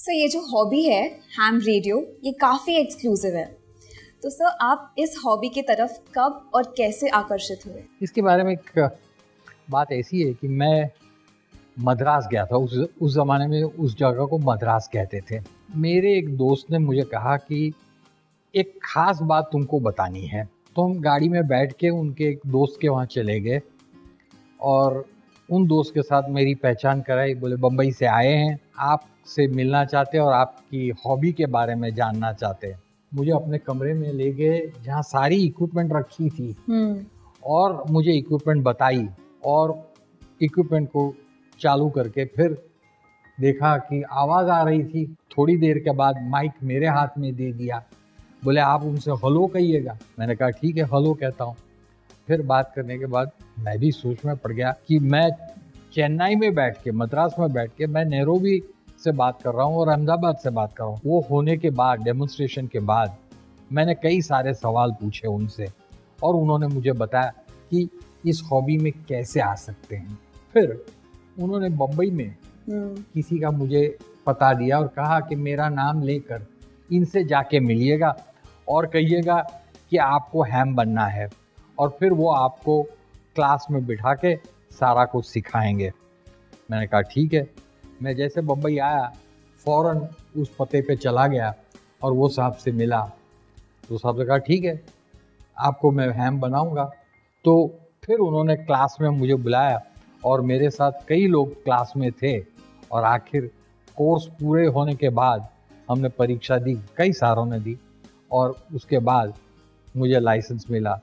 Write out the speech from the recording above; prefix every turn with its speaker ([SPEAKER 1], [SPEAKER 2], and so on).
[SPEAKER 1] Sir ये जो hobby है हैम रेडियो, ये काफ़ी एक्सक्लूसिव है। तो सर आप इस हॉबी की तरफ कब और कैसे आकर्षित हुए?
[SPEAKER 2] इसके बारे में एक बात ऐसी है कि मैं मद्रास गया था। उस ज़माने में उस जगह को मद्रास कहते थे। मेरे एक दोस्त ने मुझे कहा कि एक ख़ास बात तुमको बतानी है। तो हम गाड़ी में बैठ के उनके एक दोस्त के वहाँ चले गए और उन दोस्त के साथ मेरी पहचान कराई। बोले बम्बई से आए हैं, आपसे मिलना चाहते हैं और आपकी हॉबी के बारे में जानना चाहते हैं। मुझे अपने कमरे में ले गए जहाँ सारी इक्विपमेंट रखी थी और मुझे इक्विपमेंट बताई और इक्विपमेंट को चालू करके फिर देखा कि आवाज़ आ रही थी। थोड़ी देर के बाद माइक मेरे हाथ में दे दिया। बोले आप उनसे हेलो कहिएगा। मैंने कहा ठीक है, हेलो कहता हूँ। फिर बात करने के बाद मैं भी सोच में पड़ गया कि मैं चेन्नई में बैठ के, मद्रास में बैठ के मैं नैरोबी से बात कर रहा हूँ और अहमदाबाद से बात कर रहा हूँ। वो होने के बाद, डेमोन्स्ट्रेशन के बाद मैंने कई सारे सवाल पूछे उनसे और उन्होंने मुझे बताया कि इस हॉबी में कैसे आ सकते हैं। फिर उन्होंने बम्बई में किसी का मुझे पता दिया और कहा कि मेरा नाम लेकर इनसे जाके मिलिएगा और कहिएगा कि आपको हैम बनना है और फिर वो आपको क्लास में बिठा के सारा कुछ सिखाएंगे। मैंने कहा ठीक है। मैं जैसे बम्बई आया फ़ौरन उस पते पे चला गया और वो साहब से मिला। तो साहब ने कहा ठीक है, आपको मैं हैम बनाऊंगा। तो फिर उन्होंने क्लास में मुझे बुलाया और मेरे साथ कई लोग क्लास में थे और आखिर कोर्स पूरे होने के बाद हमने परीक्षा दी, कई सारों ने दी और उसके बाद मुझे लाइसेंस मिला